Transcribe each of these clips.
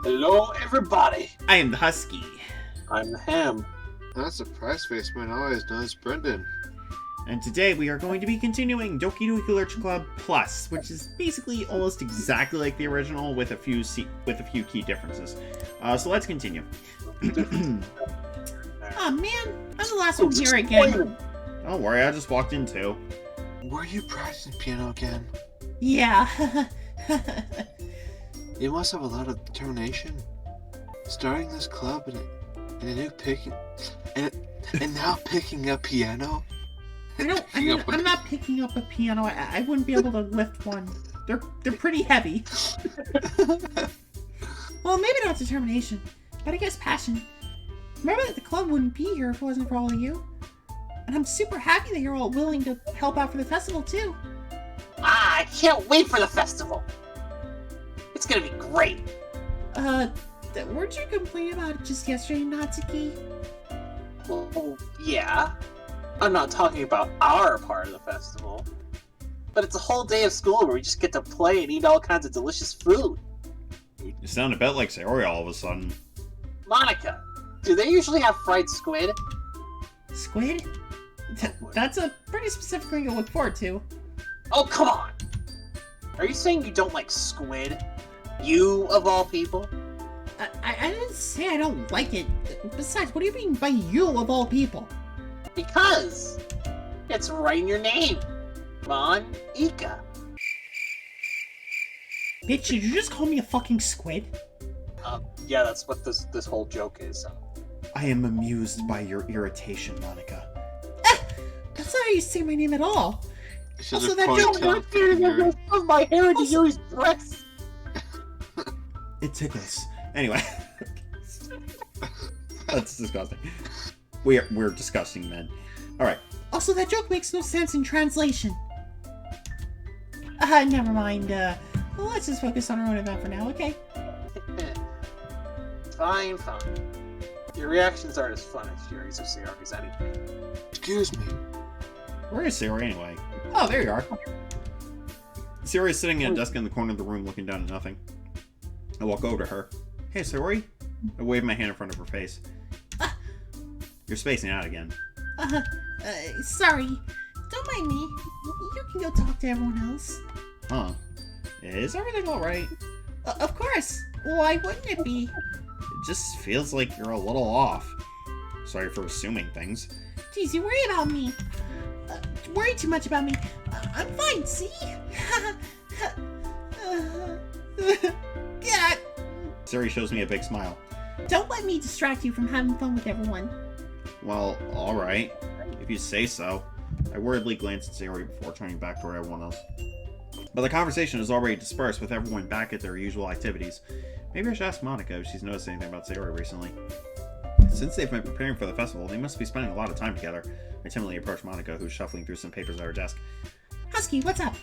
Hello, everybody. I am the Husky. I'm the Ham. That surprise face man always knows Brendan. And today we are going to be continuing Doki Doki Literature Club Plus, which is basically almost exactly like the original with a few key differences. So let's continue. Oh man, I'm the last one here again. Don't worry, I just walked in too. Were you practicing piano again? Yeah. You must have a lot of determination. Starting this club and now picking up piano. I'm not picking up a piano. I wouldn't be able to lift one. They're pretty heavy. Well, maybe not determination, but I guess passion. Remember that the club wouldn't be here if it wasn't for all of you. And I'm super happy that you're all willing to help out for the festival too. I can't wait for the festival. It's gonna be great. Weren't you complaining about it just yesterday, Natsuki? Well, yeah. I'm not talking about our part of the festival. But it's a whole day of school where we just get to play and eat all kinds of delicious food. You sound a bit like Sayori all of a sudden. Monika, do they usually have fried squid? Squid? That's a pretty specific thing to look forward to. Oh, come on! Are you saying you don't like squid? You, of all people? I didn't say I don't like it. Besides, what do you mean by you, of all people? Because it's right in your name. Monika. Bitch, did you just call me a fucking squid? Yeah, that's what this whole joke is. I am amused by your irritation, Monika. That's not how you say my name at all. Also, that joke worked here of my hair to Yuri's breasts. It tickles. Anyway. That's disgusting. We're disgusting men. Alright. Also, that joke makes no sense in translation. Never mind. Let's just focus on our own event for now, okay? Fine. Your reactions aren't as fun as Yuri's or Sayori's anyway. Excuse me. Where is Sayori anyway? Oh, there you are. Sayori is sitting at a desk in the corner of the room looking down at nothing. I walk over to her. Hey, Sayori. I wave my hand in front of her face. You're spacing out again. Sorry. Don't mind me. You can go talk to everyone else. Huh. Is everything alright? Of course. Why wouldn't it be? It just feels like you're a little off. Sorry for assuming things. Jeez, you worry about me. Worry too much about me. I'm fine, see? Yeah. Sayori shows me a big smile. Don't let me distract you from having fun with everyone. Well, alright. If you say so. I worriedly glanced at Sayori before turning back toward everyone else. But the conversation is already dispersed with everyone back at their usual activities. Maybe I should ask Monika if she's noticed anything about Sayori recently. Since they've been preparing for the festival, they must be spending a lot of time together. I timidly approach Monika, who's shuffling through some papers at her desk. Husky, what's up?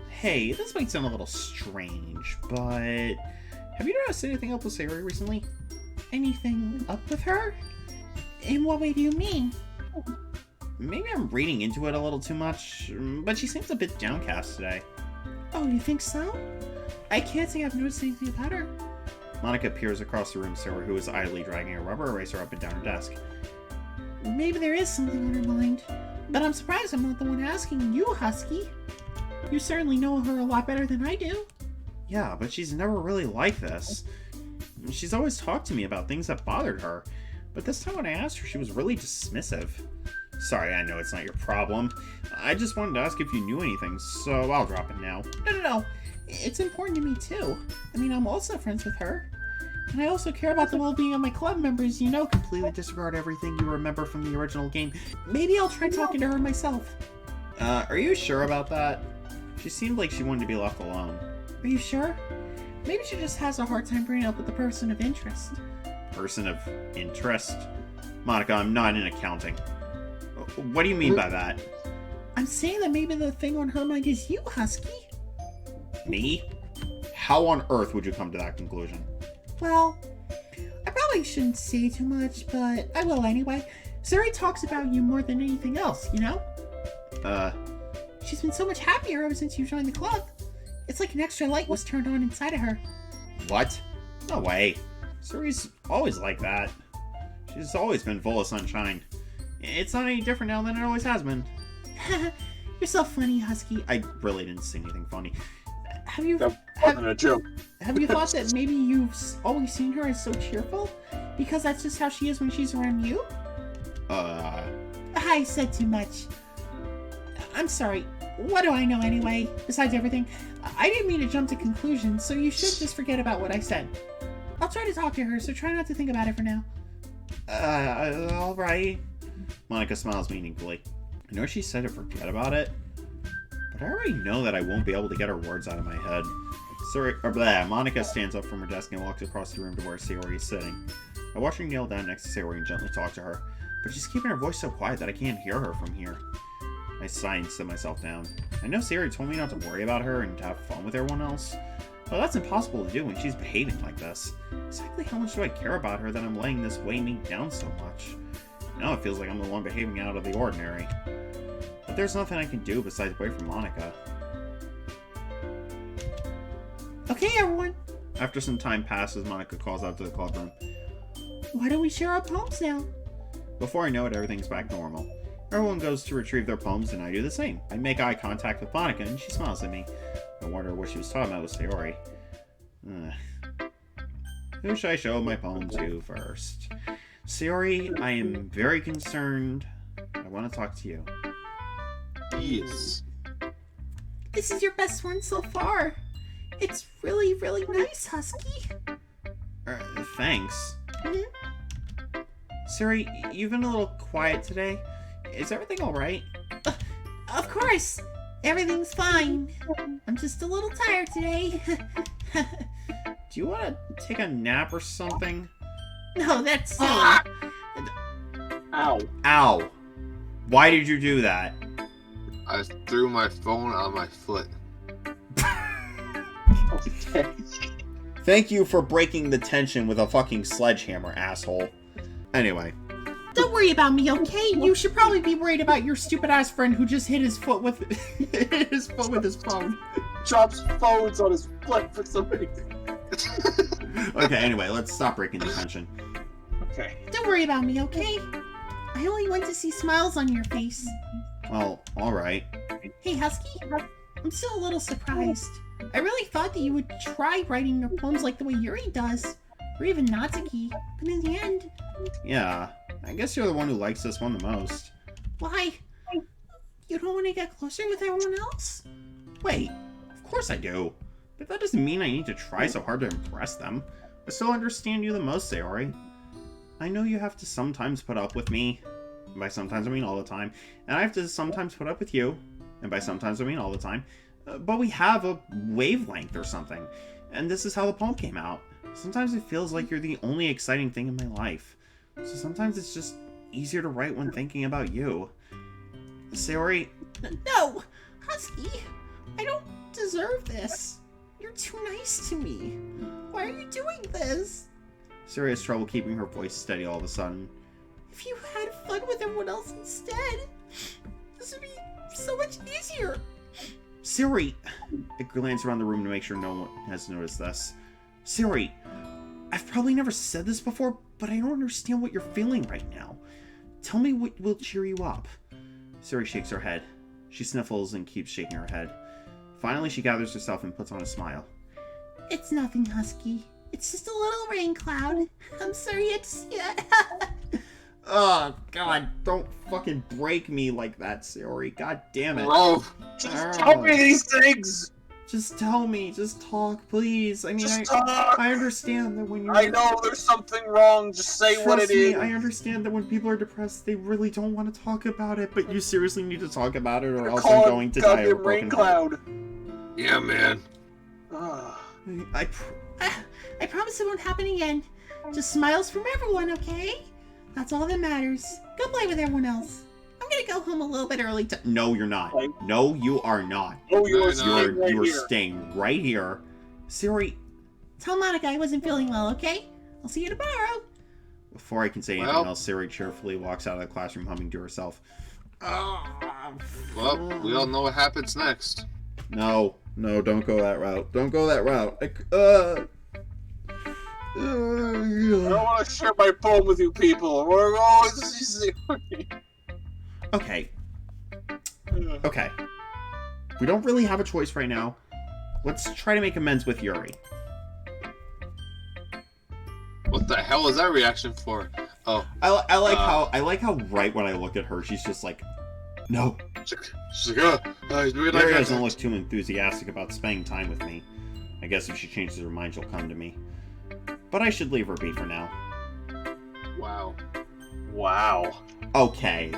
Hey, this might sound a little strange, but have you noticed anything up with Sayori recently? Anything up with her? In what way do you mean? Maybe I'm reading into it a little too much, but she seems a bit downcast today. Oh, you think so? I can't say I've noticed anything about her. Monika peers across the room to Sayori, who is idly dragging a rubber eraser up and down her desk. Maybe there is something on her mind, but I'm surprised I'm not the one asking you, Husky. You certainly know her a lot better than I do. Yeah, but she's never really like this. She's always talked to me about things that bothered her, but this time when I asked her, she was really dismissive. Sorry, I know it's not your problem. I just wanted to ask if you knew anything, so I'll drop it now. No. It's important to me too. I mean, I'm also friends with her. And I also care about the well-being of my club members, you know. Completely disregard everything you remember from the original game. Maybe I'll try talking to her myself. Are you sure about that? She seemed like she wanted to be left alone. Are you sure? Maybe she just has a hard time bringing up with the person of interest. Person of interest? Monika, I'm not in accounting. What do you mean by that? I'm saying that maybe the thing on her mind is you, Husky. Me? How on earth would you come to that conclusion? Well, I probably shouldn't say too much, but I will anyway. Sayori talks about you more than anything else, you know? She's been so much happier ever since you joined the club. It's like an extra light was turned on inside of her. What? No way. Sayori's always like that. She's always been full of sunshine. It's not any different now than it always has been. You're so funny, Husky. I really didn't say anything funny. Have you That wasn't a joke. have you thought that maybe you've always seen her as so cheerful? Because that's just how she is when she's around you? I said too much. I'm sorry. What do I know anyway, besides everything? I didn't mean to jump to conclusions, so you should just forget about what I said. I'll try to talk to her, so try not to think about it for now. Alright. Monika smiles meaningfully. I know she said to forget about it, but I already know that I won't be able to get her words out of my head. Monika stands up from her desk and walks across the room to where Sayori is sitting. I watch her kneel down next to Sayori and gently talk to her, but she's keeping her voice so quiet that I can't hear her from here. I sigh and sit myself down. I know Sayori told me not to worry about her and to have fun with everyone else, but that's impossible to do when she's behaving like this. Exactly how much do I care about her that I'm letting this weigh me down so much? Now it feels like I'm the one behaving out of the ordinary. But there's nothing I can do besides wait for Monika. Okay, everyone. After some time passes, Monika calls out to the clubroom. Why don't we share our poems now? Before I know it, everything's back normal. Everyone goes to retrieve their poems, and I do the same. I make eye contact with Monika, and she smiles at me. I wonder what she was talking about with Sayori. Who should I show my poem to first? Sayori, I am very concerned. I want to talk to you. Yes. This is your best one so far. It's really, really nice, Husky. Thanks. Mm-hmm. Sayori, you've been a little quiet today. Is everything alright? Of course. Everything's fine. I'm just a little tired today. Do you want to take a nap or something? No, that's silly. Ow. Ow. Why did you do that? I threw my phone on my foot. Okay. Thank you for breaking the tension with a fucking sledgehammer, asshole. Anyway. Don't worry about me, okay? You should probably be worried about your stupid-ass friend who just hit his foot with his phone. Drops phones on his foot for some reason. Okay, anyway, let's stop breaking the tension. Okay. Don't worry about me, okay? I only went to see smiles on your face. Well, alright. Hey, Husky, I'm still a little surprised. I really thought that you would try writing your poems like the way Yuri does, or even Natsuki, but in the end... Yeah, I guess you're the one who likes this one the most. Why? You don't want to get closer with everyone else? Wait, of course I do. But that doesn't mean I need to try so hard to impress them. I still understand you the most, Sayori. I know you have to sometimes put up with me. And by sometimes I mean all the time. And I have to sometimes put up with you. And by sometimes I mean all the time. But we have a wavelength or something. And this is how the poem came out. Sometimes it feels like you're the only exciting thing in my life. So sometimes it's just easier to write when thinking about you. Sayori... No! Husky! I don't deserve this. You're too nice to me. Why are you doing this? Sayori has trouble keeping her voice steady all of a sudden. If you had fun with everyone else instead, this would be so much easier. Sayori! I glance around the room to make sure no one has noticed this. Sayori, I've probably never said this before, but I don't understand what you're feeling right now. Tell me what will cheer you up. Sayori shakes her head. She sniffles and keeps shaking her head. Finally, she gathers herself and puts on a smile. It's nothing, Husky. It's just a little rain cloud. I'm sorry you had to see that. Oh, God, don't fucking break me like that, Sayori. God damn it. Bro, Just tell me these things! Just tell me. Just talk, please. I mean, Talk! I understand that when you're... I know there's something wrong, just say what it Trust me, is. I understand that when people are depressed, they really don't want to talk about it, but you seriously need to talk about it or else I'm going to die of a Goddamn rain broken heart. cloud. yeah, man. I promise it won't happen again. Just smiles from everyone, okay? That's all that matters. Go play with everyone else. I'm gonna go home a little bit early. No, you're not. No, you are not. Oh, you're You're staying right here. Sayori, Tell Monika I wasn't feeling well, okay? I'll see you tomorrow. before I can say anything else, Sayori cheerfully walks out of the classroom humming to herself. Well, we all know what happens next. No, don't go that route. Don't go that route. don't want to share my poem with you people. We're always Okay. Okay. We don't really have a choice right now. Let's try to make amends with Yuri. What the hell was that reaction for? Oh, I like how right when I look at her, she's just like, no. she's like, Yuri doesn't look too enthusiastic about spending time with me. I guess if she changes her mind, she'll come to me. But I should leave her be for now. Wow. Wow. Okay.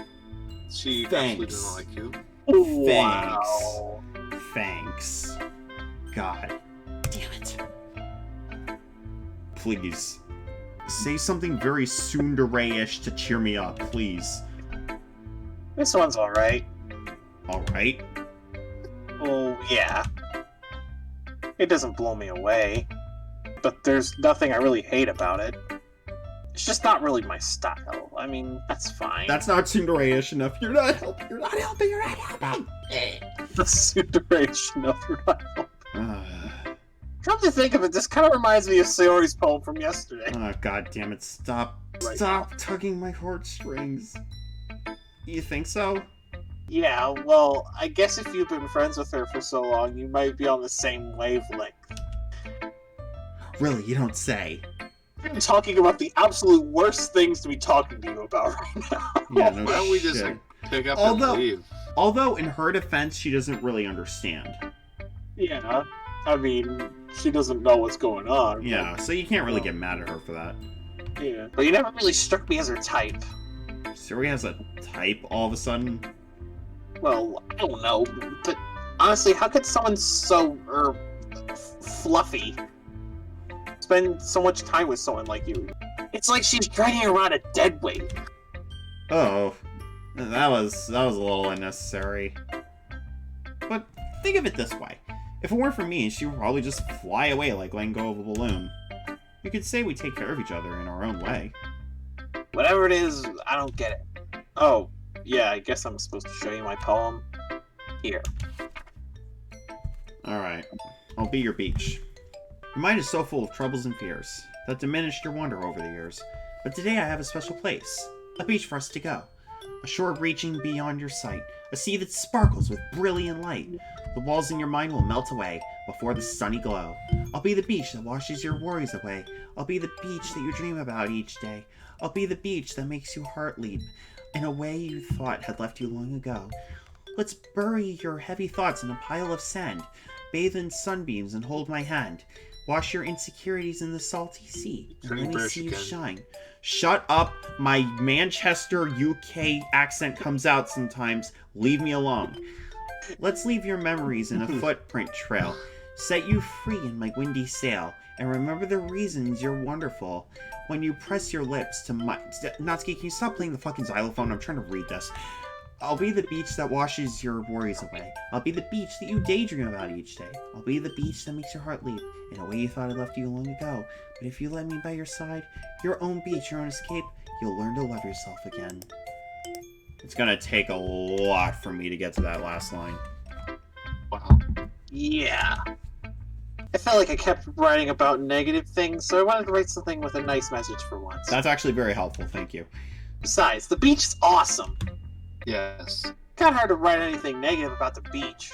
She Thanks. actually doesn't like you. Wow. Thanks. God. Damn it. Please. Say something very tsundere-ish to cheer me up, please. This one's alright. Alright? Oh, yeah. It doesn't blow me away. But there's nothing I really hate about it. It's just not really my style. I mean, that's fine. That's not tsundere-ish enough. You're not helping. You're not helping. You're not helping. That's tsundere-ish enough for my help. Come to think of it, this kind of reminds me of Sayori's poem from yesterday. Oh, God damn it. Stop. Right. Stop tugging my heartstrings. You think so? Yeah, well, I guess if you've been friends with her for so long, you might be on the same wavelength. Really, you don't say. I'm talking about the absolute worst things to be talking to you about right now. Yeah, no Why don't we shit. just pick up Although- and leave? Although, in her defense, she doesn't really understand. Yeah, I mean, she doesn't know what's going on. Yeah, so you can't really get mad at her for that. Yeah, but you never really struck me as her type. Sayori has a type all of a sudden. Well, I don't know, but honestly, how could someone so, fluffy spend so much time with someone like you? It's like she's dragging around a dead weight. Oh, that was a little unnecessary. But think of it this way. If it weren't for me, she would probably just fly away like letting go of a balloon. You could say we take care of each other in our own way. Whatever it is, I don't get it. Oh, yeah, I guess I'm supposed to show you my poem. Here. Alright, I'll be your beach. Your mind is so full of troubles and fears that diminished your wonder over the years. But today I have a special place, a beach for us to go. A shore reaching beyond your sight, a sea that sparkles with brilliant light. The walls in your mind will melt away before the sunny glow. I'll be the beach that washes your worries away. I'll be the beach that you dream about each day. I'll be the beach that makes your heart leap in a way you thought had left you long ago. Let's bury your heavy thoughts in a pile of sand. Bathe in sunbeams and hold my hand. Wash your insecurities in the salty sea. And let me see you shine. Shut up. My Manchester, UK accent comes out sometimes. Leave me alone. Let's leave your memories in a footprint trail. Set you free in my windy sail. And remember the reasons you're wonderful. When you press your lips to my... Natsuki, can you stop playing the fucking xylophone? I'm trying to read this. I'll be the beach that washes your worries away. I'll be the beach that you daydream about each day. I'll be the beach that makes your heart leap in a way you thought I left you long ago. But if you let me by your side, your own beach, your own escape, you'll learn to love yourself again. It's gonna take a lot for me to get to that last line. Wow. Yeah. I felt like I kept writing about negative things, so I wanted to write something with a nice message for once. That's actually very helpful, thank you. Besides, the beach is awesome. Yes. Kinda hard to write anything negative about the beach.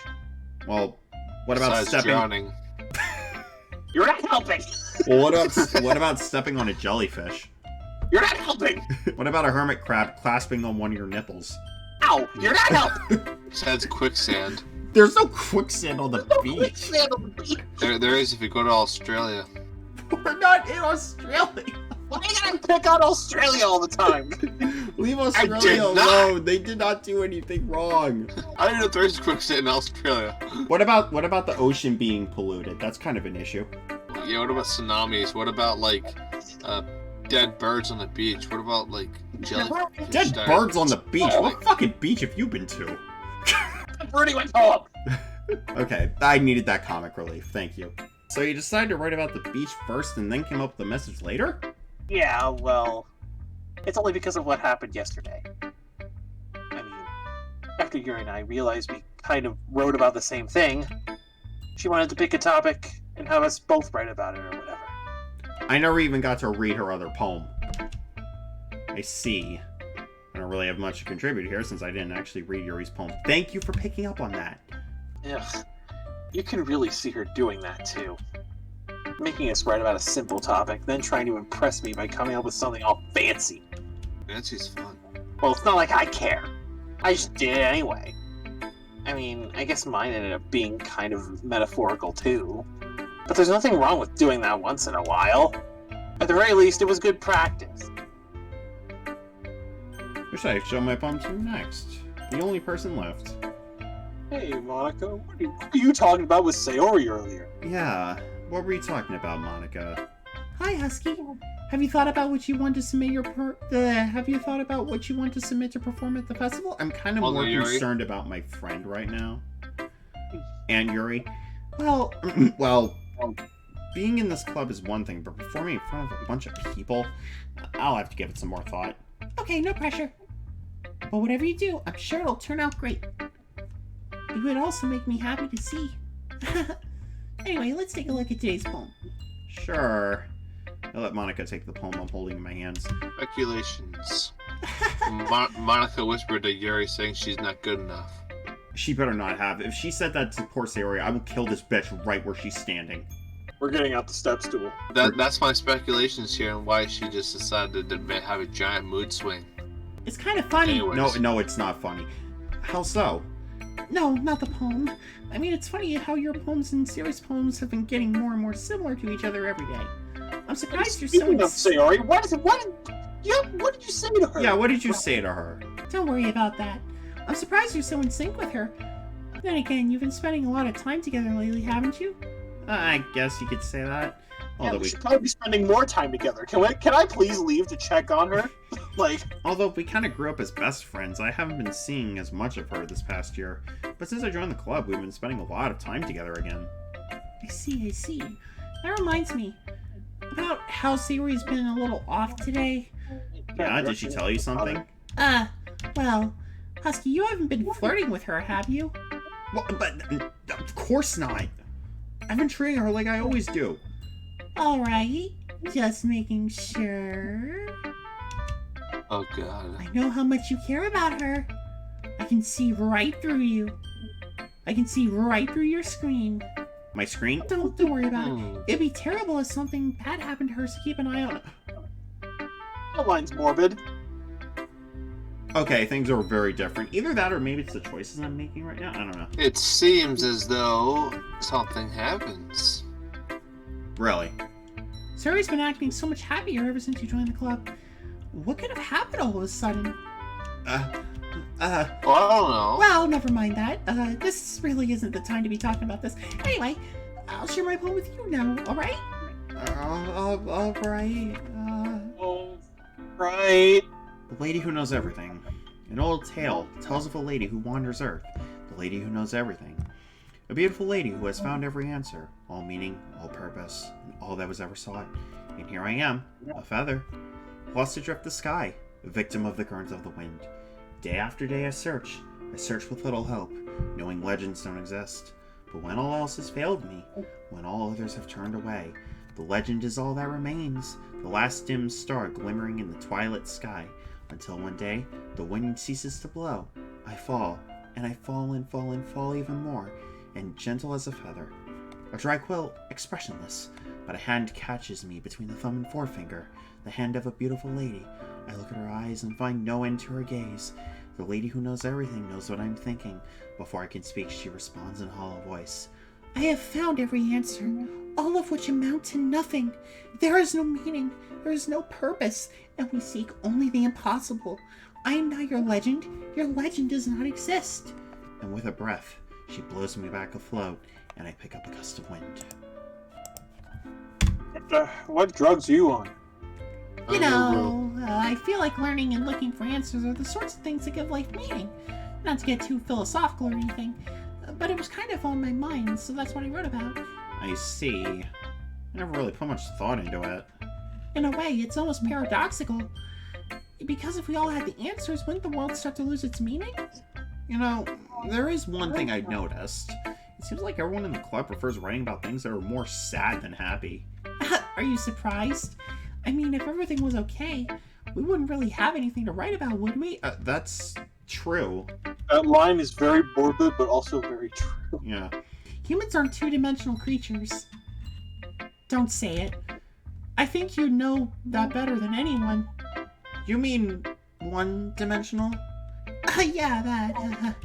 Well, what about Besides stepping... drowning. You're not helping! Well, what about stepping on a jellyfish? You're not helping! What about a hermit crab clasping on one of your nipples? Ow! You're not helping! Besides quicksand. There's no quicksand on the beach. Quicksand on the beach. There is if you go to Australia. We're not in Australia. Why are you gonna pick on Australia all the time? Leave did Australia not. alone. They did not do anything wrong. I didn't know there is quicksand in Australia. What about the ocean being polluted? That's kind of an issue. Yeah, what about tsunamis? What about, like, dead birds on the beach? What about, like, jellyfish? Dead that- birds on the beach. What fucking beach have you been to? I'm ruining my poem! Okay, I needed that comic relief. Thank you. So you decided to write about the beach first and then came up with the message later? Yeah, well, it's only because of what happened yesterday. I mean, after Yuri and I realized we kind of wrote about the same thing, she wanted to pick a topic and have us both write about it or whatever. I never even got to read her other poem. I see. I don't really have much to contribute here since I didn't actually read Yuri's poem. Thank you for picking up on that. Ugh. You can really see her doing that, too. Making us write about a simple topic, then trying to impress me by coming up with something all fancy. Fancy's fun. Well, it's not like I care. I just did it anyway. I mean, I guess mine ended up being kind of metaphorical, too. But there's nothing wrong with doing that once in a while. At the very least, it was good practice. Who should I show my poem to next? The only person left. Hey, Monika, what are you talking about with Sayori earlier? Yeah, what were you talking about, Monika? Hi, Husky. Have you thought about what you want to submit Have you thought about what you want to submit to perform at the festival? I'm kind of Although more Yuri- concerned about my friend right now. And Yuri. Well, Well, being in this club is one thing, but performing in front of a bunch of people, I'll have to give it some more thought. okay, no pressure. But whatever you do, I'm sure it'll turn out great. It would also make me happy to see. Anyway, let's take a look at today's poem. Sure. I'll let Monika take the poem I'm holding in my hands. Speculations. Monika whispered to Yuri saying she's not good enough. She better not have. If she said that to poor Sayori, I will kill this bitch right where she's standing. We're getting out the step stool. That's my speculations here and why she just decided to have a giant mood swing. It's kind of funny. Anyways. No, it's not funny. How so? No, not the poem. I mean, it's funny how your poems and Sayori's poems have been getting more and more similar to each other every day. I'm surprised you're so... Speaking of Sayori, what did you say to her? Yeah, what did you say to her? Don't worry about that. I'm surprised you're so in sync with her. Then again, you've been spending a lot of time together lately, haven't you? I guess you could say that. Yeah, Although we should probably be spending more time together. Can I please leave to check on her? although we kind of grew up as best friends, I haven't been seeing as much of her this past year. But since I joined the club, we've been spending a lot of time together again. I see. That reminds me. About how Sayori's been a little off today. Yeah, did she tell you something? Well, Husky, you haven't been flirting with her, have you? Well, but of course not. I've been treating her like I always do. Alright, just making sure. Oh god. I know how much you care about her. I can see right through you. I can see right through your screen. My screen? Don't worry about it. It'd be terrible if something bad happened to her, so keep an eye on it. That line's morbid. Okay, things are very different. Either that or maybe it's the choices I'm making right now. I don't know. It seems as though something happens. Really? Sayori's been acting so much happier ever since you joined the club. What could have happened all of a sudden? Well, I don't know. Well, never mind that. This really isn't the time to be talking about this. Anyway, I'll share my poem with you now, alright? Alright. Right. The Lady Who Knows Everything. An old tale tells of a lady who wanders Earth, the lady who knows everything. A beautiful lady who has found every answer, all meaning, all purpose, and all that was ever sought. And here I am, a feather, lost adrift the sky, a victim of the currents of the wind. Day after day I search with little hope, knowing legends don't exist. But when all else has failed me, when all others have turned away, the legend is all that remains, the last dim star glimmering in the twilight sky, until one day the wind ceases to blow. I fall, and I fall and fall and fall even more, and gentle as a feather. A dry quill, expressionless, but a hand catches me between the thumb and forefinger, the hand of a beautiful lady. I look at her eyes and find no end to her gaze. The lady who knows everything knows what I'm thinking. Before I can speak, she responds in a hollow voice. I have found every answer, all of which amount to nothing. There is no meaning, there is no purpose, and we seek only the impossible. I am not your legend does not exist. And with a breath, she blows me back afloat, and I pick up a gust of wind. What drugs are you on? You know, I feel like learning and looking for answers are the sorts of things that give life meaning. Not to get too philosophical or anything, but it was kind of on my mind, so that's what I wrote about. I see. I never really put much thought into it. In a way, it's almost paradoxical. Because if we all had the answers, wouldn't the world start to lose its meaning? You know, there is one thing I noticed. It seems like everyone in the club prefers writing about things that are more sad than happy. Are you surprised? I mean, if everything was okay, we wouldn't really have anything to write about, would we? That's true. That line is very morbid, but also very true. Yeah. Humans aren't two-dimensional creatures. Don't say it. I think you know that better than anyone. You mean one-dimensional? Yeah, that.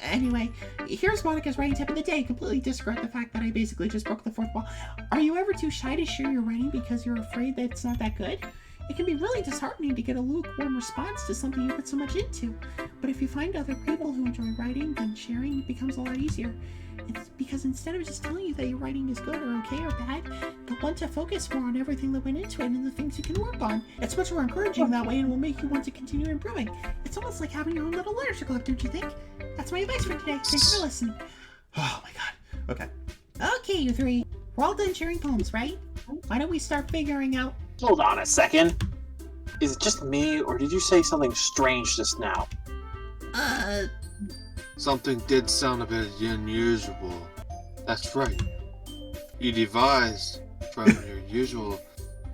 Anyway, here's Monika's writing tip of the day. Completely disregard the fact that I basically just broke the fourth wall. Are you ever too shy to share your writing because you're afraid that it's not that good? It can be really disheartening to get a lukewarm response to something you put so much into. But if you find other people who enjoy writing, then sharing becomes a lot easier. It's because instead of just telling you that your writing is good or okay or bad, they'll want to focus more on everything that went into it and the things you can work on. It's much more encouraging that way and will make you want to continue improving. It's almost like having your own little literature club, don't you think? That's my advice for today. Thanks for listening. Oh my god. Okay. Okay, you three. We're all done sharing poems, right? Why don't we start figuring out... Hold on a second. Is it just me, or did you say something strange just now? Something did sound a bit unusual. That's right. You devised from your usual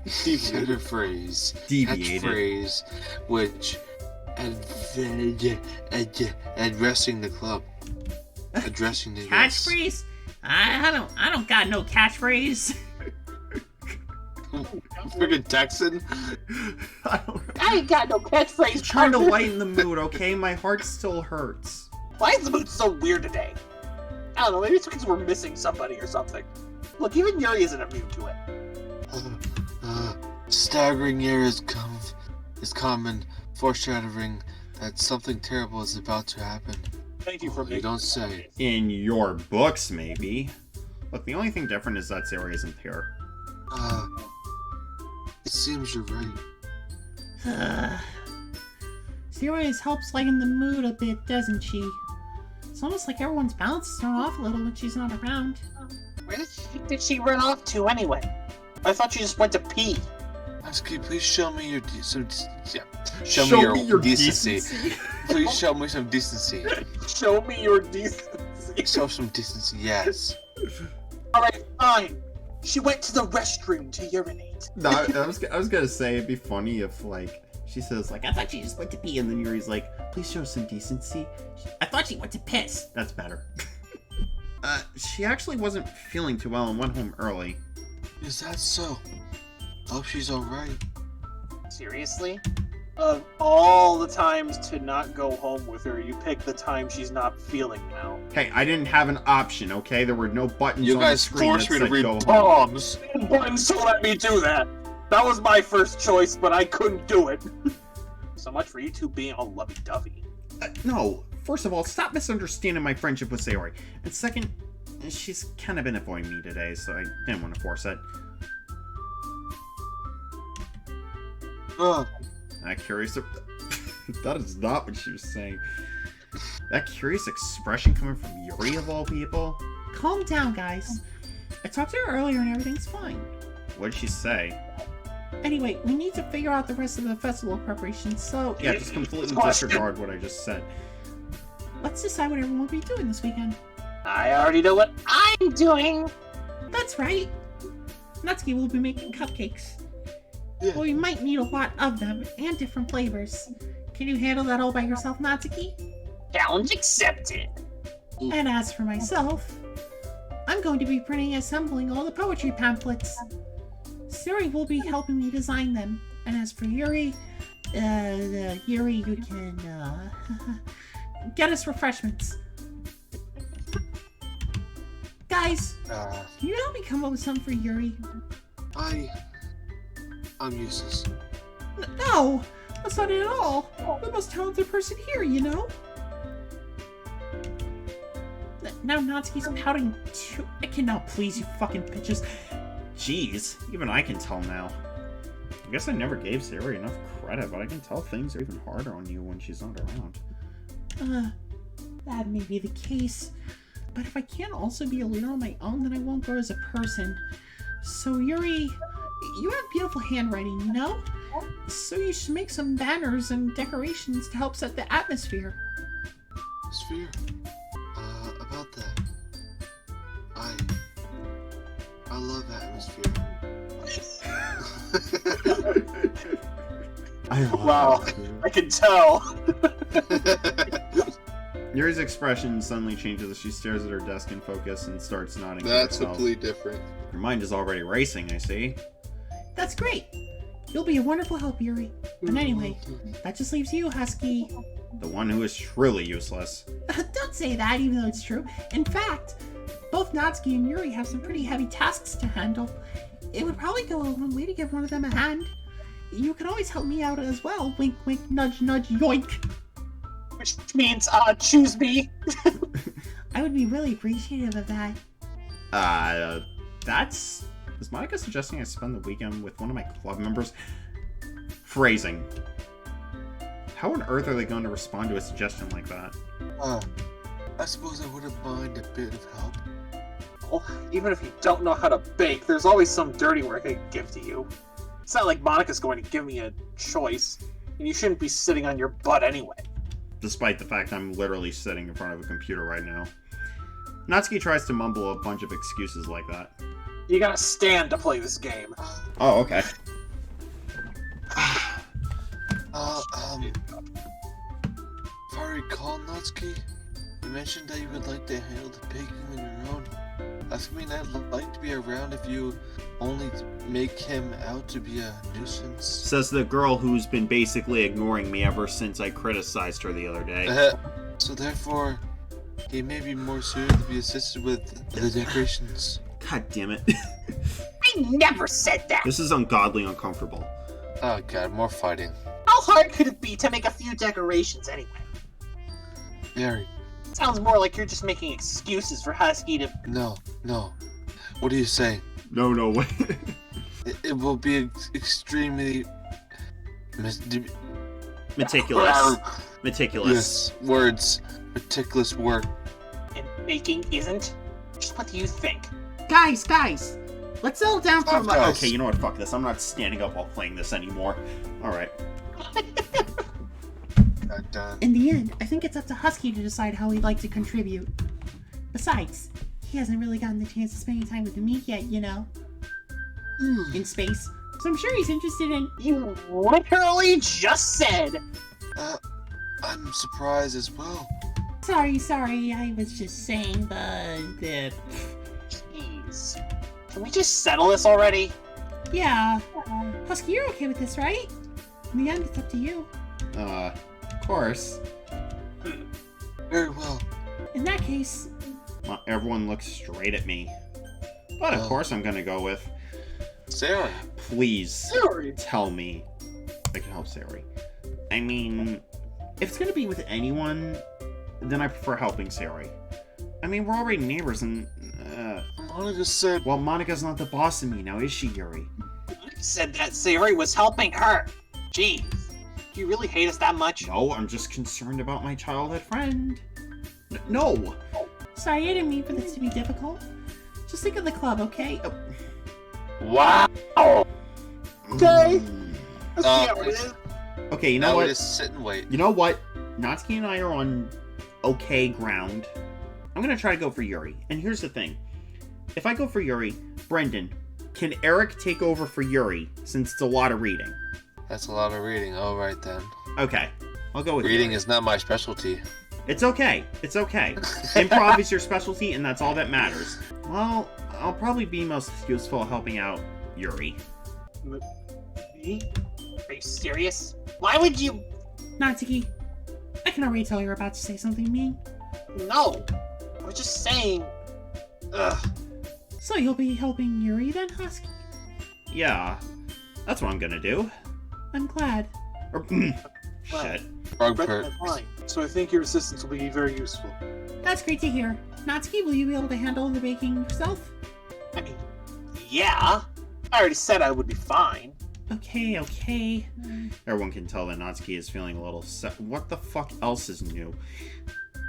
phrase, Deviated. catchphrase, which addressing the club, addressing the guests. Catchphrase? I don't got no catchphrase. Friggin' Texan. I ain't got no catchphrase. Trying to lighten the mood, okay? My heart still hurts. Why is the mood so weird today? I don't know, maybe it's because we're missing somebody or something. Look, even Yuri isn't immune to it. Staggering year is common, foreshadowing that something terrible is about to happen. Thank you for You making don't say. In your books, maybe. Look, the only thing different is that Sayori isn't here. It seems you're right. Sayori helps lighten the mood a bit, doesn't she? It's almost like everyone's balance is thrown off a little when she's not around. Where did she run off to anyway? I thought she just went to pee. Husky, please show me your show me your decency. Please show me some decency. Show me your decency. Show some decency, yes. Alright, fine. She went to the restroom to urinate. No, I was gonna say it'd be funny if, like, she says, like, I thought she just went to pee, and then Yuri's like, please show some decency. I thought she went to piss. That's better. She actually wasn't feeling too well and went home early. Is that so? Hope she's alright. Seriously? Of all the times to not go home with her, you pick the time she's not feeling well. Hey, I didn't have an option, okay? There were no buttons You on the guys screen forced that me to said read go home. poems. Buttons to let me do that. That was my first choice, but I couldn't do it. So much for you two being all lovey-dovey. No, first of all, stop misunderstanding my friendship with Sayori. And second, she's kind of been avoiding me today, so I didn't want to force it. That curious... that is not what she was saying. That curious expression coming from Yuri, of all people? Calm down, guys. I talked to her earlier and everything's fine. What did she say? Anyway, we need to figure out the rest of the festival preparations, so... Yeah, just completely disregard what I just said. Let's decide what everyone will be doing this weekend. I already know what I'm doing. That's right. Natsuki will be making cupcakes. Yeah. Well, we might need a lot of them, and different flavors. Can you handle that all by yourself, Natsuki? Challenge accepted. And as for myself, I'm going to be printing and assembling all the poetry pamphlets. Sayori will be helping me design them. And as for Yuri, Yuri, you can, get us refreshments. Guys, can you help me come up with something for Yuri? I'm useless. No, that's not it at all. The most talented person here, you know? Now Natsuki's pouting too. I cannot please you fucking bitches. Jeez, even I can tell now. I guess I never gave Sayori enough credit, but I can tell things are even harder on you when she's not around. That may be the case. But if I can't also be a leader on my own, then I won't grow as a person. So Yuri, you have beautiful handwriting, you know? So you should make some banners and decorations to help set the atmosphere. Sphere? About that. I love atmosphere. I love Wow. that. I can tell. Yuri's expression suddenly changes as she stares at her desk in focus and starts nodding to That's herself. completely different. Your mind is already racing, I see. That's great. You'll be a wonderful help, Yuri. But anyway, that just leaves you, Husky. The one who is truly useless. Don't say that, even though it's true. In fact, both Natsuki and Yuri have some pretty heavy tasks to handle. It would probably go a long way to give one of them a hand. You can always help me out as well. Wink, wink, nudge, nudge, yoink. Which means, choose me. I would be really appreciative of that. That's... Is Monika suggesting I spend the weekend with one of my club members? Phrasing. How on earth are they going to respond to a suggestion like that? I suppose I wouldn't mind a bit of help. Well, even if you don't know how to bake, there's always some dirty work I can give to you. It's not like Monika's going to give me a choice, and you shouldn't be sitting on your butt anyway. Despite the fact I'm literally sitting in front of a computer right now. Natsuki tries to mumble a bunch of excuses like that. You gotta stand to play this game. Oh, okay. If I recall, Natsuki, you mentioned that you would like to handle the baking on your own. Does that mean I'd like to be around if you only make him out to be a nuisance? Says the girl who's been basically ignoring me ever since I criticized her the other day. So therefore, he may be more suited to be assisted with the decorations. God damn it. I never said that! This is ungodly uncomfortable. Oh god, more fighting. How hard could it be to make a few decorations anyway? Yuri, Sounds more like you're just making excuses for Husky to... no. What do you say? No way. It will be extremely... Meticulous. Meticulous. Yes, words. Meticulous work. And baking isn't? Just what do you think? Guys, let's settle down for a moment. Guys. Okay, you know what? Fuck this. I'm not standing up while playing this anymore. Alright. In the end, I think it's up to Husky to decide how he'd like to contribute. Besides, he hasn't really gotten the chance to spend time with me yet, you know? In space. So I'm sure he's interested in... You literally just said... I'm surprised as well. Sorry, I was just saying the... Jeez. Can we just settle this already? Yeah. Husky, you're okay with this, right? In the end, it's up to you. Of course. Very well. In that case... Everyone looks straight at me. But of course I'm gonna go with... Sayori. Please, Yuri. tell me I can help Sayori. I mean, if it's gonna be with anyone, then I prefer helping Sayori. I mean, we're already neighbors and... Monika said... Well, Monika's not the boss of me now, is she, Yuri? I said that Sayori was helping her. Jeez. Do you really hate us that much? No, I'm just concerned about my childhood friend. No! Sorry, I didn't mean for this to be difficult. Just think of the club, okay? Wow. Okay. Let's see how it please. is. Okay, you know Now we what? just sit and wait. You know what? Natsuki and I are on okay ground. I'm gonna try to go for Yuri. And here's the thing. If I go for Yuri, Brendan, can Eric take over for Yuri since it's a lot of reading? That's a lot of reading. Alright then. Okay, I'll go with Reading Yuri. is not my specialty. It's okay. It's okay. Improv is your specialty, and that's all that matters. Well, I'll probably be most useful helping out Yuri. Me? Are you serious? Why would you... Natsuki, I can already tell you're about to say something mean. No. I was just saying... Ugh. So you'll be helping Yuri then, Husky? Yeah, that's what I'm gonna do. I'm glad. Or, shit. Frog Read pert. my mind, so I think your assistance will be very useful. That's great to hear. Natsuki, will you be able to handle the baking yourself? I mean, yeah. I already said I would be fine. Okay. Everyone can tell that Natsuki is feeling a little What the fuck else is new?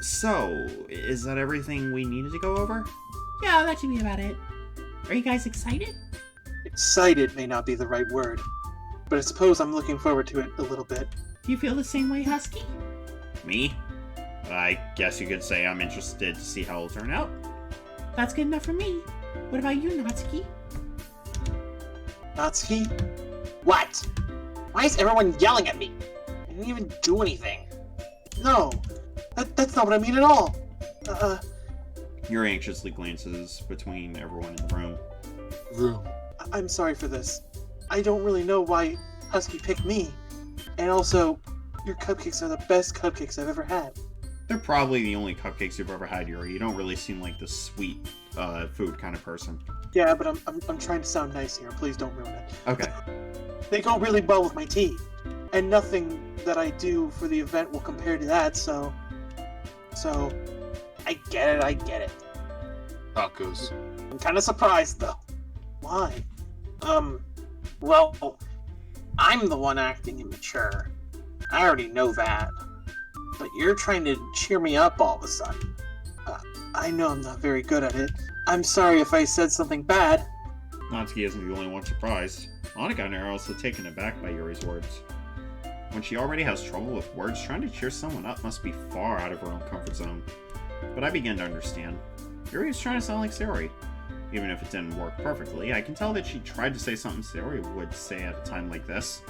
So, is that everything we needed to go over? Yeah, that should be about it. Are you guys excited? Excited may not be the right word, but I suppose I'm looking forward to it a little bit. Do you feel the same way, Husky? Me? I guess you could say I'm interested to see how it'll turn out. That's good enough for me. What about you, Natsuki? Natsuki, What? Why is everyone yelling at me? I didn't even do anything. No, that's not what I mean at all. Yuri anxiously glances between everyone in the room. I'm sorry for this. I don't really know why Husky picked me. And also, your cupcakes are the best cupcakes I've ever had. They're probably the only cupcakes you've ever had, Yuri. You don't really seem like the sweet food kind of person. Yeah, but I'm trying to sound nice here. Please don't ruin it. Okay. They go really well with my tea. And nothing that I do for the event will compare to that, so... I get it. Tacos. I'm kind of surprised, though. Why? Well, I'm the one acting immature. I already know that. But you're trying to cheer me up all of a sudden. I know I'm not very good at it. I'm sorry if I said something bad. Natsuki isn't the only one surprised. Monika and I are also taken aback by Yuri's words. When she already has trouble with words, trying to cheer someone up must be far out of her own comfort zone. But I begin to understand. Yuri is trying to sound like Sayori. Even if it didn't work perfectly, I can tell that she tried to say something Sayori would say at a time like this.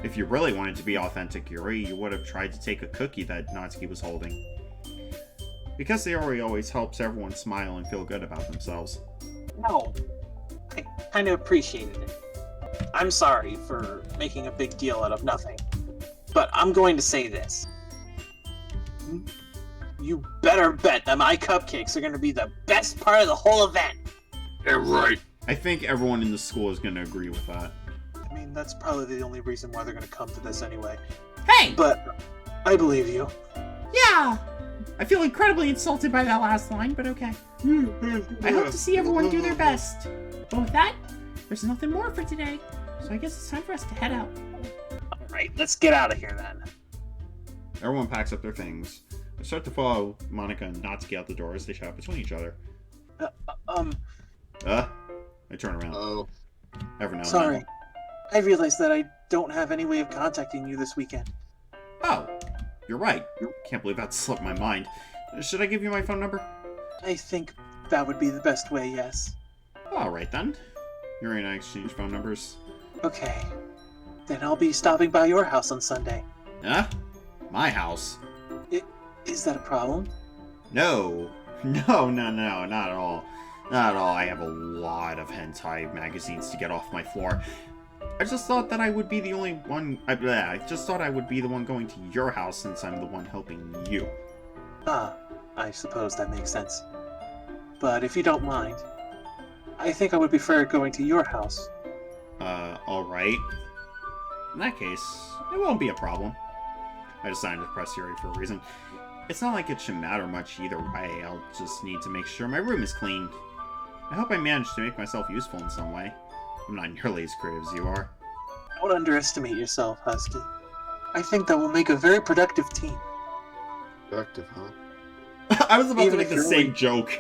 If you really wanted to be authentic, Yuri, you would have tried to take a cookie that Natsuki was holding. Because Sayori always helps everyone smile and feel good about themselves. No, I kind of appreciated it. I'm sorry for making a big deal out of nothing. But I'm going to say this. You better bet that my cupcakes are going to be the best part of the whole event. Yeah, right. I think everyone in the school is going to agree with that. I mean, that's probably the only reason why they're going to come to this anyway. Hey! But I believe you. Yeah! I feel incredibly insulted by that last line, but okay. I hope to see everyone do their best. But with that, there's nothing more for today, so I guess it's time for us to head out. Alright, let's get out of here then. Everyone packs up their things. I start to follow Monika and Natsuki out the door as they chat between each other. I turn around. Oh. Every now and Sorry. then. I realized that I don't have any way of contacting you this weekend. Oh, you're right. Can't believe that slipped my mind. Should I give you my phone number? I think that would be the best way, yes. Alright then. Yuri and I exchange phone numbers. Okay. Then I'll be stopping by your house on Sunday. Huh? My house? Is that a problem? No. No, not at all. Not at all. I have a lot of hentai magazines to get off my floor. I just thought that I would be the only one... I just thought I would be the one going to your house since I'm the one helping you. Ah, I suppose that makes sense. But if you don't mind, I think I would prefer going to your house. Alright. In that case, it won't be a problem. I decided to press Yuri for a reason. It's not like it should matter much either way. I'll just need to make sure my room is clean. I hope I managed to make myself useful in some way. I'm not nearly as creative as you are. Don't underestimate yourself, Husky. I think that will make a very productive team. Productive, huh? I was about Even to make if the you're same only- joke.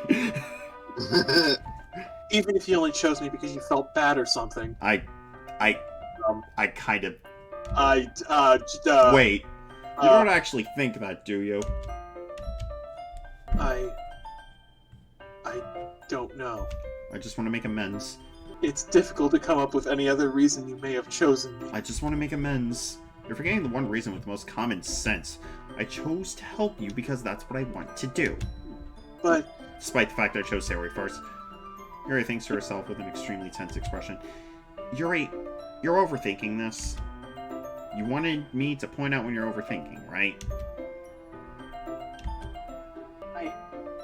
Even if you only chose me because you felt bad or something. I kind of... Wait. You don't actually think that, do you? I don't know. I just want to make amends. It's difficult to come up with any other reason you may have chosen me. I just want to make amends. You're forgetting the one reason with the most common sense. I chose to help you because that's what I want to do. But Despite the fact I chose Sayori first. Yuri thinks to herself with an extremely tense expression. Yuri, you're overthinking this. You wanted me to point out when you're overthinking, right? I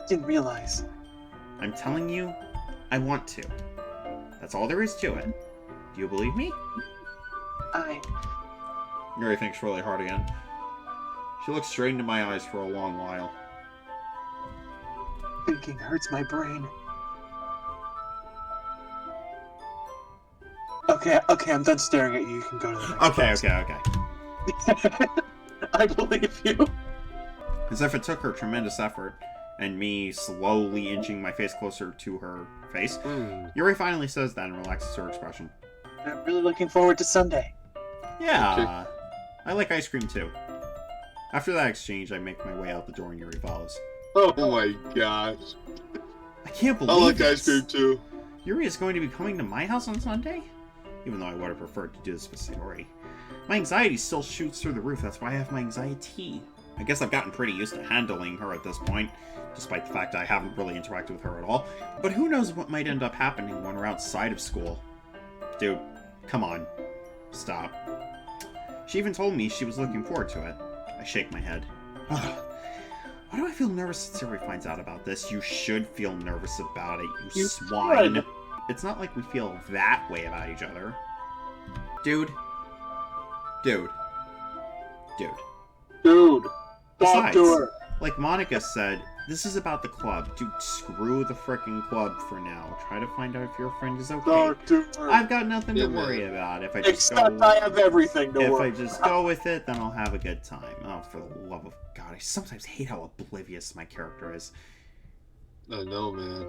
didn't realize. I'm telling you, I want to. That's all there is to it. Do you believe me? Yuri thinks really hard again. She looks straight into my eyes for a long while. Thinking hurts my brain. Okay, I'm done staring at you. You can go to the next Okay. I believe you. As if it took her tremendous effort, and me slowly inching my face closer to her face, Yuri finally says that and relaxes her expression. I'm really looking forward to Sunday. Yeah, I like ice cream too. After that exchange, I make my way out the door and Yuri follows. Oh my gosh. I can't I believe like this. ice cream too. Yuri is going to be coming to my house on Sunday? even though I would have preferred to do this with Sayori. My anxiety still shoots through the roof, that's why I have my anxiety. I guess I've gotten pretty used to handling her at this point, despite the fact that I haven't really interacted with her at all. But who knows what might end up happening when we're outside of school. Dude, come on. Stop. She even told me she was looking forward to it. I shake my head. Why do I feel nervous that Sayori finds out about this? You should feel nervous about it, you swine. should. It's not like we feel that way about each other. Dude. Dude. Dude. Dude, talk Besides, to her. like Monika said, this is about the club. Dude, screw the frickin' club for now. Try to find out if your friend is okay. Talk to her. I've got nothing to Yeah, worry man. about. If I just Except I have everything to if worry I just go with it, then I'll have a good time. Oh, for the love of God, I sometimes hate how oblivious my character is. I know, man.